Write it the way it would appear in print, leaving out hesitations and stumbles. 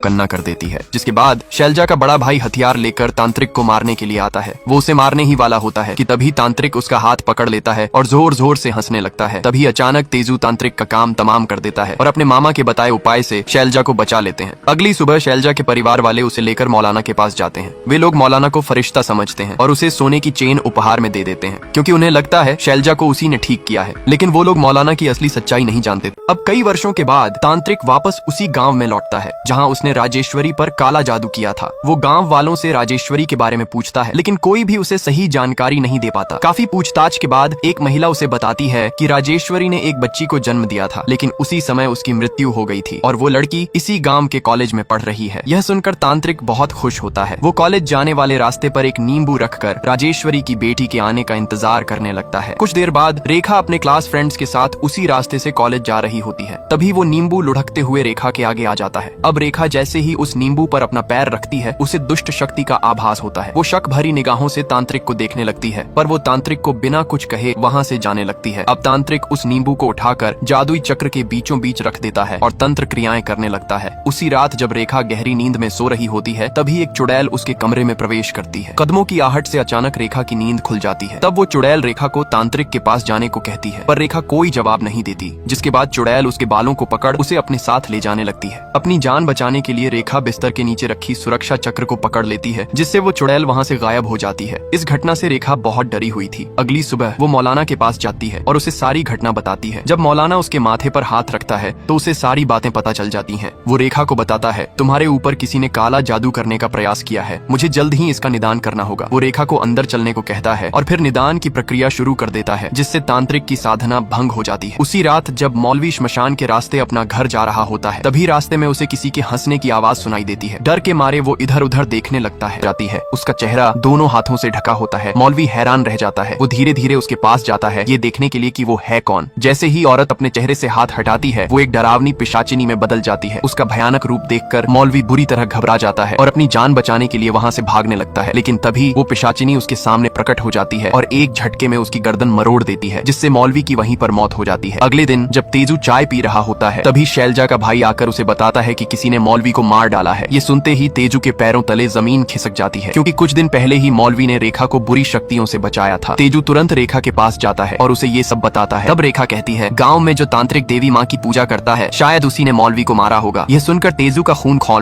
कन्ना कर देती है। जिसके बाद शैलजा का बड़ा भाई हथियार लेकर तांत्रिक को मारने के लिए आता है। वो उसे मारने ही वाला होता है कि तभी तांत्रिक उसका हाथ पकड़ लेता है और जोर जोर से हंसने लगता है। तभी अचानक तेजू तांत्रिक का काम तमाम कर देता है और अपने मामा के बताए उपाय से शैलजा को बचा लेते हैं। अगली सुबह शैलजा के परिवार वाले उसे लेकर मौलाना के पास जाते हैं। वे लोग मौलाना को फरिश्ता समझते हैं और उसे सोने की चेन उपहार में दे देते हैं, क्योंकि उन्हें लगता है शैलजा को उसी ने ठीक किया है। लेकिन वो लोग मौलाना की असली सच्चाई नहीं जानते। अब कई वर्षों के बाद तांत्रिक वापस उसी गाँव में लौटता है जहाँ उसने राजेश्वरी पर काला जादू किया था। वो गांव वालों से राजेश्वरी के बारे में पूछता है, लेकिन कोई भी उसे सही जानकारी नहीं दे पाता। काफी पूछताछ के बाद एक महिला उसे बताती है कि राजेश्वरी ने एक बच्ची को जन्म दिया था, लेकिन उसी समय उसकी मृत्यु हो गई थी और वो लड़की इसी गांव के कॉलेज में पढ़ रही है। यह सुनकर तांत्रिक बहुत खुश होता है। वो कॉलेज जाने वाले रास्ते पर एक नींबू रखकर राजेश्वरी की बेटी के आने का इंतजार करने लगता है। कुछ देर बाद रेखा अपने क्लास फ्रेंड्स के साथ उसी रास्ते से कॉलेज जा रही होती है। तभी वो नींबू लुढ़कते हुए रेखा के आगे आ जाता है। अब रेखा जैसे ही उस नींबू पर अपना पैर रखती है, उसे दुष्ट शक्ति का आभास होता है। वो शक भरी निगाहों से तांत्रिक को देखने लगती है, पर वो तांत्रिक को बिना कुछ कहे वहाँ से जाने लगती है। अब तांत्रिक उस नींबू को उठाकर जादुई चक्र के बीचों बीच रख देता है और तंत्र क्रियाएं करने लगता है। उसी रात जब रेखा गहरी नींद में सो रही होती है, तभी एक चुड़ैल उसके कमरे में प्रवेश करती है। कदमों की आहट से अचानक रेखा की नींद खुल जाती है। तब वो चुड़ैल रेखा को तांत्रिक के पास जाने को कहती है, पर रेखा कोई जवाब नहीं देती। जिसके बाद चुड़ैल उसके बालों को पकड़ उसे अपने साथ ले जाने लगती है। अपनी जान बचाने के लिए रेखा बिस्तर के नीचे रखी सुरक्षा चक्र को पकड़ लेती है, जिससे वो चुड़ैल वहाँ से गायब हो जाती है। इस घटना से रेखा बहुत डरी हुई थी। अगली सुबह वो मौलाना के पास जाती है और उसे सारी घटना बताती है। जब मौलाना उसके माथे पर हाथ रखता है तो उसे सारी बातें पता चल जाती हैं। वो रेखा को बताता है, तुम्हारे ऊपर किसी ने काला जादू करने का प्रयास किया है, मुझे जल्द ही इसका निदान करना होगा। वो रेखा को अंदर चलने को कहता है और फिर निदान की प्रक्रिया शुरू कर देता है, जिससे तांत्रिक की साधना भंग हो जाती है। उसी रात जब मौलवी श्मशान के रास्ते अपना घर जा रहा होता है, तभी रास्ते में उसे किसी के हंसने की आवाज सुनाई देती है। डर के मारे वो इधर उधर देखने लगता है। उसका चेहरा दोनों हाथों से ढका होता है। मौलवी हैरान रह जाता है। वो धीरे धीरे उसके पास जाता है, ये देखने के लिए कि वो है कौन। जैसे ही औरत अपने चेहरे से हाथ हटाती है, वो एक डरावनी पिशाचिनी में बदल जाती है। उसका भयानक रूप देखकर मौलवी बुरी तरह घबरा जाता है और अपनी जान बचाने के लिए वहाँ से भागने लगता है। लेकिन तभी वो पिशाचिनी उसके सामने प्रकट हो जाती है और एक झटके में उसकी गर्दन मरोड़ देती है, जिससे मौलवी की वहीं पर मौत हो जाती है। अगले दिन जब तेजू चाय पी रहा होता है, तभी शैलजा का भाई आकर उसे बताता है कि किसी ने मौलवी को मार डाला है। ये सुनते ही तेजू के पैरों तले जमीन खिसक जाती है, क्योंकि कुछ दिन पहले ही मौलवी ने रेखा को बुरी शक्तियों से बचाया था। तेजू तुरंत रेखा के पास जाता है और उसे ये सब बताता है। तब रेखा कहती है, गांव में जो तांत्रिक देवी माँ की पूजा करता है, शायद उसी ने मौलवी को मारा होगा। यह सुनकर तेजू का खून खौल